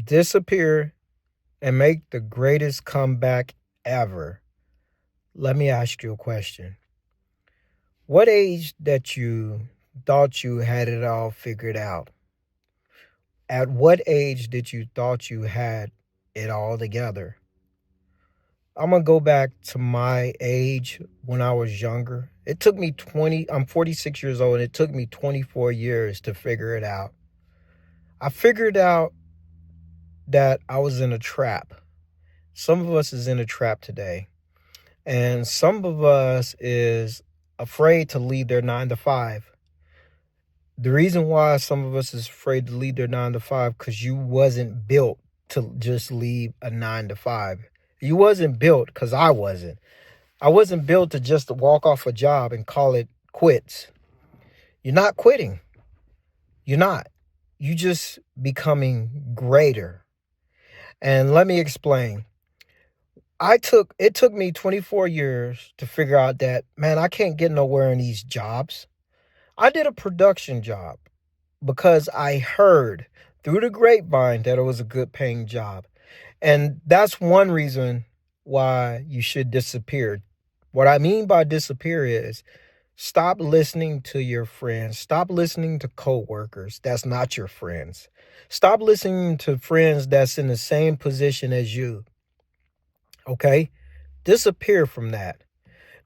Disappear and make the greatest comeback ever. Let me ask you a question. What age that you thought you had it all figured out? At what age did you thought you had it all together? I'm going to go back to my age when I was younger. It took me I'm 46 years old, and it took me 24 years to figure it out. I figured out that I was in a trap. Some of us is in a trap today. And some of us is afraid to leave their 9 to 5. The reason why some of us is afraid to leave their 9 to 5, because you wasn't built to just leave a 9 to 5. You wasn't built, because I wasn't. I wasn't built to just walk off a job and call it quits. You're not quitting. You're not. You just becoming greater. And let me explain. It took me 24 years to figure out that, man, I can't get nowhere in these jobs. I did a production job because I heard through the grapevine that it was a good paying job. And that's one reason why you should disappear. What I mean by disappear is stop listening to your friends. Stop listening to coworkers. That's not your friends. Stop listening to friends that's in the same position as you. Okay? Disappear from that.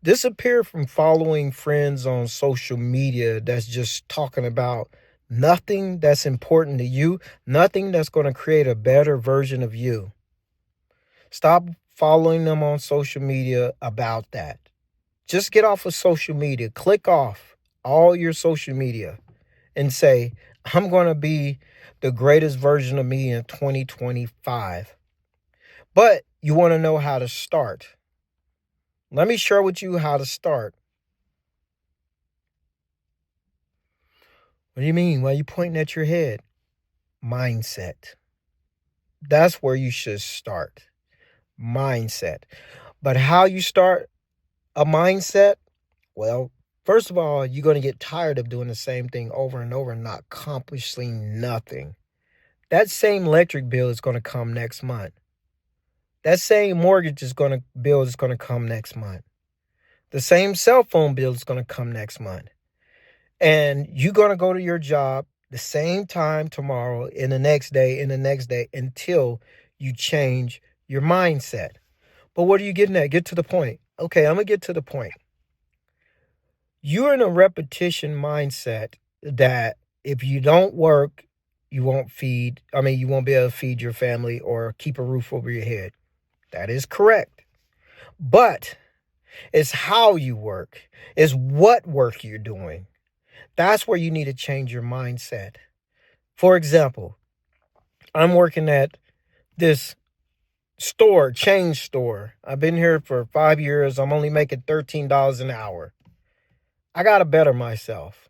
Disappear from following friends on social media that's just talking about nothing that's important to you, nothing that's going to create a better version of you. Stop following them on social media about that. Just get off of social media. Click off all your social media and say, I'm going to be the greatest version of me in 2025. But you want to know how to start. Let me share with you how to start. What do you mean? Why are you pointing at your head? Mindset. That's where you should start. Mindset. But how you start a mindset? Well, first of all, you're going to get tired of doing the same thing over and over and not accomplishing nothing. That same electric bill is going to come next month. That same mortgage bill is going to come next month. The same cell phone bill is going to come next month. And you're going to go to your job the same time tomorrow, in the next day, until you change your mindset. But what are you getting at? Get to the point. Okay, I'm going to get to the point. You're in a repetition mindset that if you don't work, you won't be able to feed your family or keep a roof over your head. That is correct. But it's how you work. It's what work you're doing. That's where you need to change your mindset. For example, I'm working at this chain store. I've been here for 5 years. I'm only making $13 an hour. I got to better myself.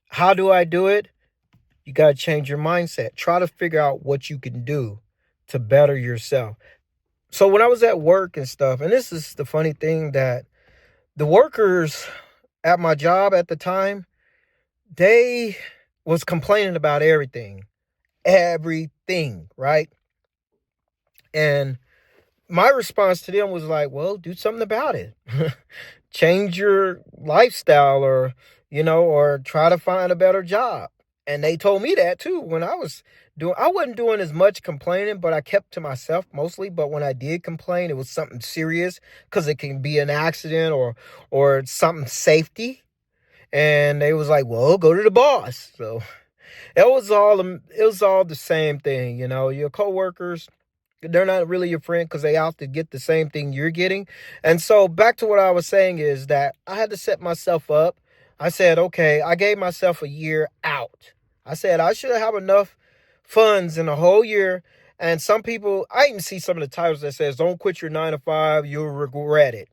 How do I do it? You got to change your mindset. Try to figure out what you can do to better yourself. So when I was at work and stuff, and this is the funny thing, that the workers at my job at the time, they was complaining about everything, right? And my response to them was like, well, do something about it. Change your lifestyle, or try to find a better job. And they told me that too. I wasn't doing as much complaining, but I kept to myself mostly. But when I did complain, it was something serious, because it can be an accident or something safety. And they was like, well, go to the boss. So it was all the same thing. Your coworkers, they're not really your friend, because they out to get the same thing you're getting. And so back to what I was saying is that I had to set myself up. I said, okay, I gave myself a year out. I said I should have enough funds in a whole year. And some people, I even see some of the titles that says, don't quit your 9 to 5, you'll regret it.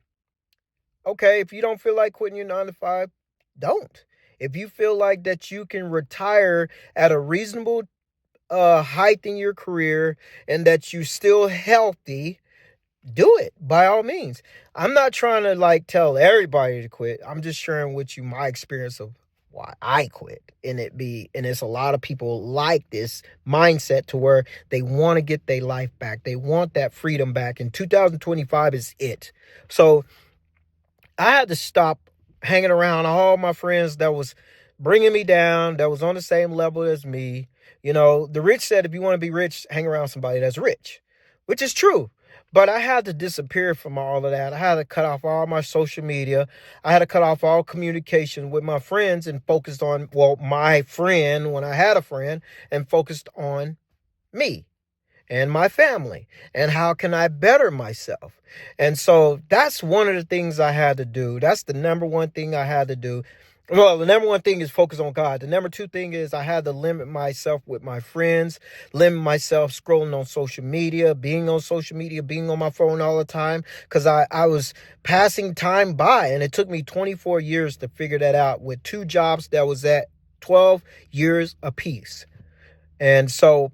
Okay, if you don't feel like quitting your 9 to 5, don't. If you feel like that you can retire at a reasonable height in your career and that you still healthy, do it by all means. I'm not trying to tell everybody to quit. I'm just sharing with you my experience of why I quit. And it's a lot of people like this mindset to where they want to get their life back. They want that freedom back. And 2025 is it. So I had to stop hanging around all my friends that was bringing me down, that was on the same level as me. You know, the rich said if you want to be rich, hang around somebody that's rich, which is true. But I had to disappear from all of that. I had to cut off all my social media. I had to cut off all communication with my friends and focused on, well, my friend when I had a friend, and focused on me and my family and how can I better myself. And so that's one of the things I had to do. That's the number one thing I had to do. Well, the number one thing is focus on God. The number two thing is I had to limit myself with my friends, limit myself scrolling on social media, being on my phone all the time, because I was passing time by, and it took me 24 years to figure that out with two jobs that was at 12 years apiece. And so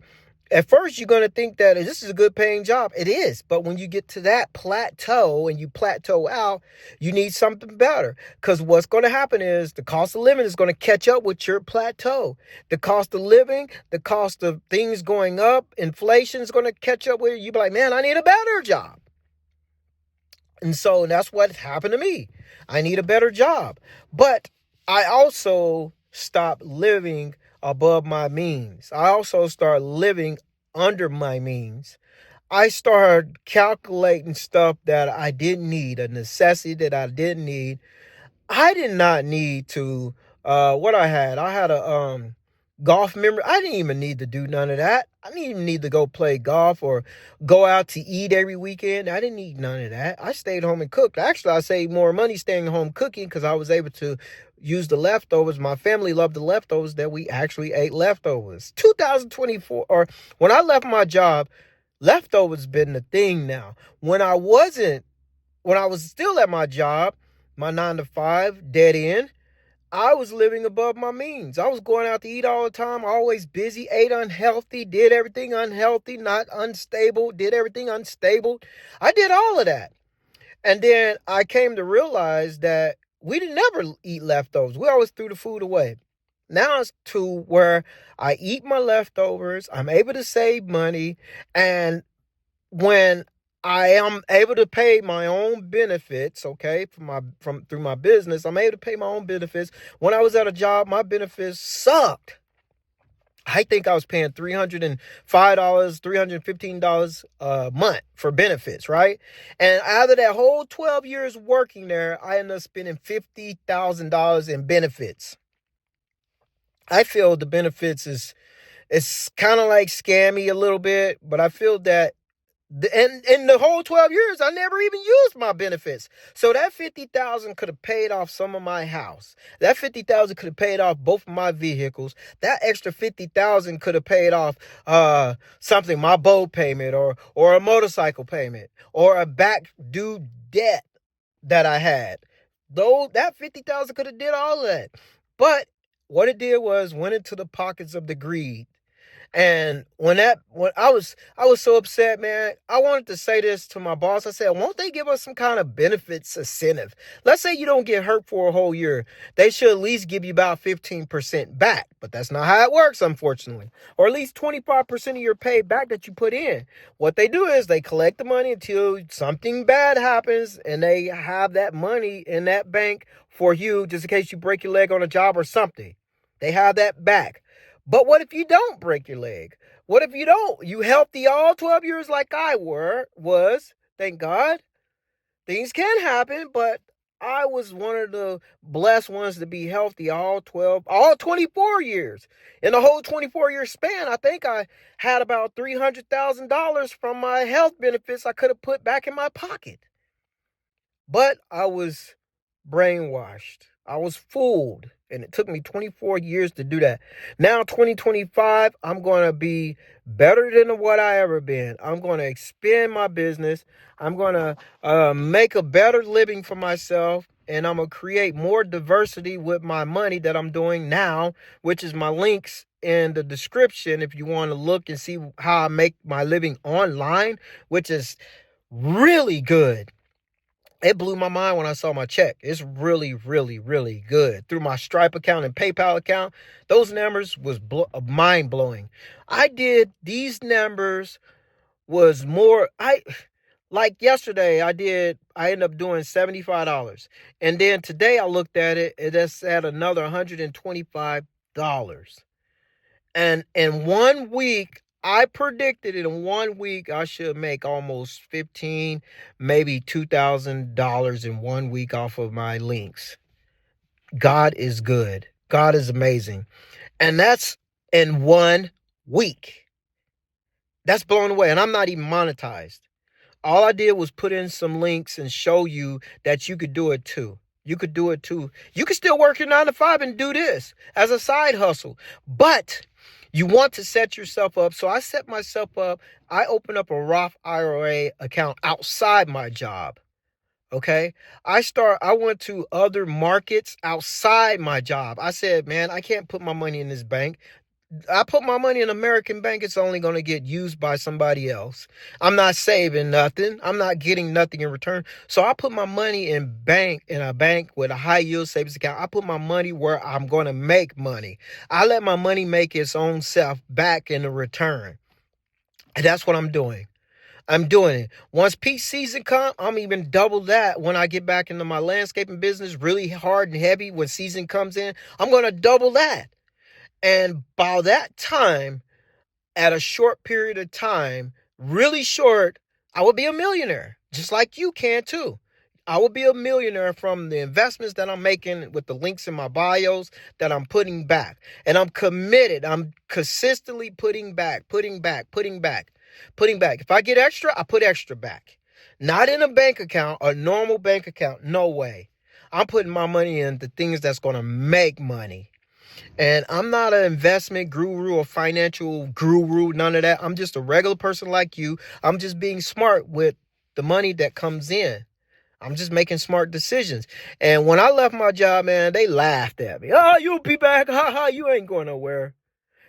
at first, you're going to think that this is a good paying job. It is. But when you get to that plateau and you plateau out, you need something better. Because what's going to happen is the cost of living is going to catch up with your plateau. The cost of living, the cost of things going up, inflation is going to catch up with you. You'll be like, man, I need a better job. And so that's what happened to me. I need a better job. But I also stopped living above my means. I also started living under my means. I started calculating stuff that I didn't need, a necessity that I didn't need. I did not need to, what I had a golf member. I didn't even need to do none of that. I didn't even need to go play golf or go out to eat every weekend. I didn't need none of that. I stayed home and cooked. Actually, I saved more money staying home cooking because I was able to use the leftovers. My family loved the leftovers that we actually ate leftovers. 2024, or when I left my job, leftovers been the thing now. When I was still at my job, my 9 to 5, dead end, I was living above my means. I was going out to eat all the time, always busy, ate unhealthy, did everything unhealthy, not unstable, did everything unstable. I did all of that. And then I came to realize that we didn't never eat leftovers. We always threw the food away. Now it's to where I eat my leftovers. I'm able to save money. And when I am able to pay my own benefits, okay, through my business, I'm able to pay my own benefits. When I was at a job, my benefits sucked. I think I was paying $305, $315 a month for benefits, right? And out of that whole 12 years working there, I ended up spending $50,000 in benefits. I feel the benefits it's kind of like scammy a little bit, but I feel that and in the whole 12 years, I never even used my benefits. So that 50,000 could have paid off some of my house. That 50,000 could have paid off both of my vehicles. That extra 50,000 could have paid off something, my boat payment or a motorcycle payment or a back due debt that I had. Though that 50,000 could have did all of that. But what it did was went into the pockets of the greed. And when I was so upset, man. I wanted to say this to my boss. I said, won't they give us some kind of benefits incentive? Let's say you don't get hurt for a whole year. They should at least give you about 15% back. But that's not how it works, unfortunately. Or at least 25% of your pay back that you put in. What they do is they collect the money until something bad happens, and they have that money in that bank for you just in case you break your leg on a job or something. They have that back. But what if you don't break your leg? What if you don't? You healthy all 12 years like I was. Thank God. Things can happen, but I was one of the blessed ones to be healthy all 24 years. In the whole 24-year span, I think I had about $300,000 from my health benefits I could have put back in my pocket. But I was brainwashed. I was fooled. And it took me 24 years to do that. Now, 2025, I'm going to be better than what I ever been. I'm going to expand my business. I'm going to make a better living for myself. And I'm going to create more diversity with my money that I'm doing now, which is my links in the description if you want to look and see how I make my living online, which is really good. It blew my mind when I saw my check. It's really, really, really good. Through my Stripe account and PayPal account, those numbers was mind blowing. I did these numbers was more. I like yesterday. I ended up doing $75, and then today I looked at it. It's at another $125. And in 1 week, I predicted it in 1 week I should make almost 15, maybe $2,000 in 1 week off of my links. God is good. God is amazing. And that's in 1 week. That's blown away. And I'm not even monetized. All I did was put in some links and show you that you could do it too. You could do it too. You could still work your 9 to 5 and do this as a side hustle. But you want to set yourself up. So I set myself up. I opened up a Roth IRA account outside my job. Okay. I went to other markets outside my job. I said, man, I can't put my money in this bank. I put my money in American Bank, it's only going to get used by somebody else. I'm not saving nothing. I'm not getting nothing in return. So I put my money in a bank with a high yield savings account. I put my money where I'm going to make money. I let my money make its own self back in the return. And that's what I'm doing. I'm doing it. Once peak season comes, I'm even double that when I get back into my landscaping business, really hard and heavy. When season comes in, I'm going to double that. And by that time, at a short period of time, really short, I will be a millionaire, just like you can too. I will be a millionaire from the investments that I'm making with the links in my bios that I'm putting back. And I'm committed. I'm consistently putting back. If I get extra, I put extra back. Not in a bank account, a normal bank account. No way. I'm putting my money in the things that's going to make money. And I'm not an investment guru or financial guru, none of that. I'm just a regular person like you. I'm just being smart with the money that comes in. I'm just making smart decisions. And when I left my job, man, they laughed at me. Oh, you'll be back. Ha ha, you ain't going nowhere.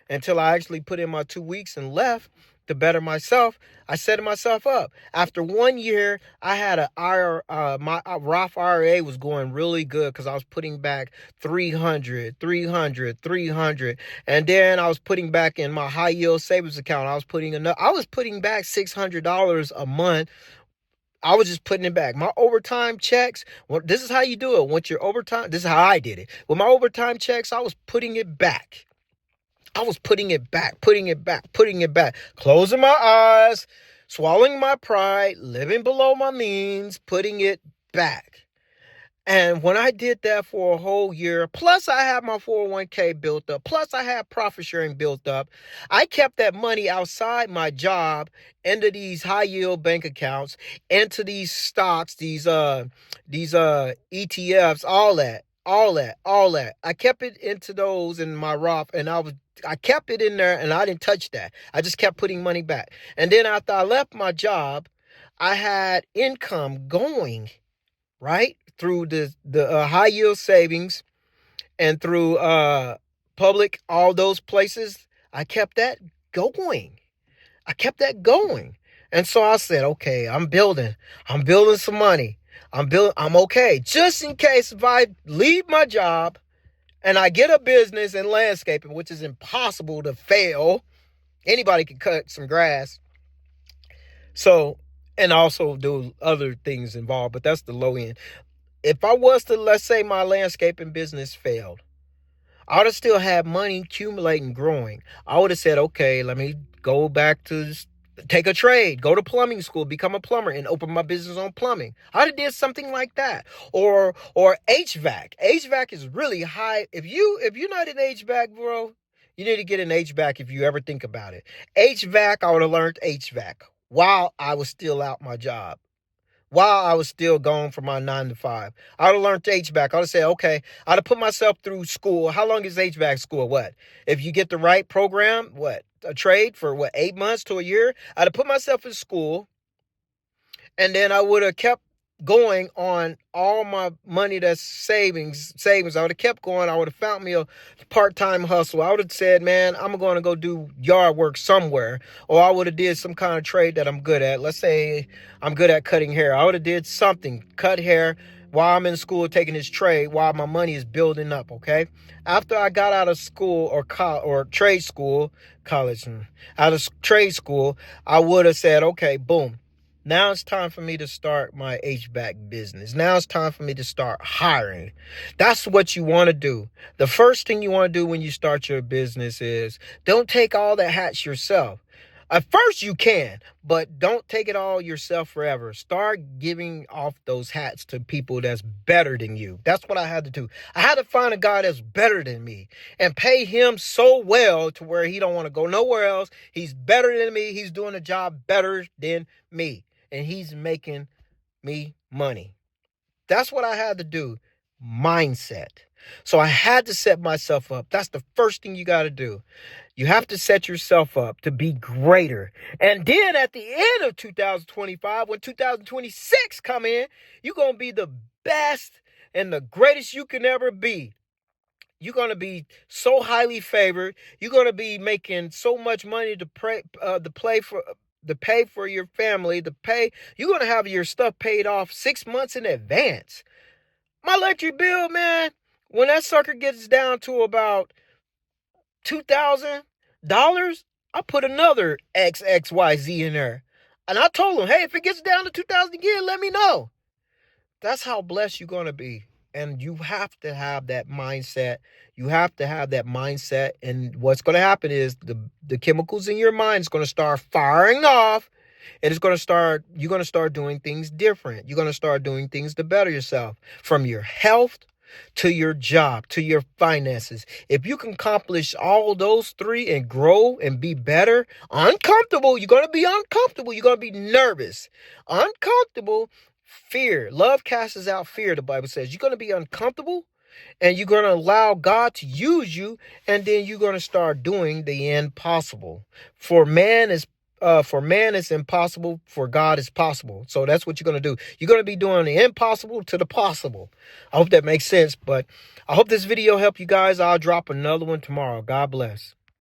Until I actually put in my 2 weeks and left to better myself. I set myself up. After 1 year, I had my Roth IRA was going really good because I was putting back 300. And then I was putting back in my high yield savings account. I was putting back $600 a month. I was just putting it back. My overtime checks, well, this is how you do it. Once your overtime, this is how I did it. With my overtime checks, I was putting it back. Closing my eyes, swallowing my pride, living below my means, putting it back. And when I did that for a whole year, plus I had my 401k built up, plus I had profit sharing built up, I kept that money outside my job into these high yield bank accounts, into these stocks, these ETFs, all that. I kept it into those in my Roth, and I kept it in there, and I didn't touch that. I just kept putting money back. And then after I left my job, I had income going, right? Through the high yield savings and through public, all those places, I kept that going. And so I said, okay, I'm building some money. I'm okay. Just in case if I leave my job and I get a business in landscaping, which is impossible to fail. Anybody can cut some grass. So, and also do other things involved, but that's the low end. If I was to, let's say my landscaping business failed, I would have still had money accumulating, growing. I would have said, okay, let me go back to take a trade, go to plumbing school, become a plumber, and open my business on plumbing. I'd have did something like that. Or HVAC. HVAC is really high. If you're not in HVAC, bro, you need to get an HVAC if you ever think about it. HVAC, I would have learned HVAC while I was still out my job. While I was still going for my 9 to 5. I would have learned HVAC. I would have said, okay, I'd have put myself through school. How long is HVAC school? What? If you get the right program, what? A trade for 8 months to a year? I'd have put myself in school, and then I would have kept going on all my money that's savings. I would have kept going. I would have found me a part-time hustle. I would have said, man, I'm going to go do yard work somewhere. Or I would have did some kind of trade that I'm good at. Let's say I'm good at cutting hair. I would have did something, cut hair while I'm in school taking this trade while my money is building up, okay? After I got out of school or trade school, out of trade school, I would have said, okay, boom. Now it's time for me to start my HVAC business. Now it's time for me to start hiring. That's what you want to do. The first thing you want to do when you start your business is don't take all the hats yourself. At first you can, but don't take it all yourself forever. Start giving off those hats to people that's better than you. That's what I had to do. I had to find a guy that's better than me and pay him so well to where he don't want to go nowhere else. He's better than me. He's doing the job better than me. And he's making me money. That's what I had to do. Mindset. So I had to set myself up. That's the first thing you got to do. You have to set yourself up to be greater. And then at the end of 2025, when 2026 come in, you're going to be the best and the greatest you can ever be. You're going to be so highly favored. You're going to be making so much money to pay for your family, you're going to have your stuff paid off 6 months in advance. My electric bill, man, when that sucker gets down to about $2,000, I put another XXYZ in there. And I told him, hey, if it gets down to 2,000 again, let me know. That's how blessed you're going to be. And you have to have that mindset. You have to have that mindset. And what's going to happen is the chemicals in your mind is going to start firing off. And you're going to start doing things different. You're going to start doing things to better yourself, from your health to your job, to your finances. If you can accomplish all those three and grow and be better, uncomfortable, you're going to be uncomfortable. You're going to be nervous, uncomfortable. Fear. Love casts out fear, the Bible says. You're going to be uncomfortable, and you're going to allow God to use you, and then you're going to start doing the impossible. For man is impossible, for God is possible. So that's what you're going to do. You're going to be doing the impossible to the possible. I hope that makes sense, but I hope this video helped you guys. I'll drop another one tomorrow. God bless.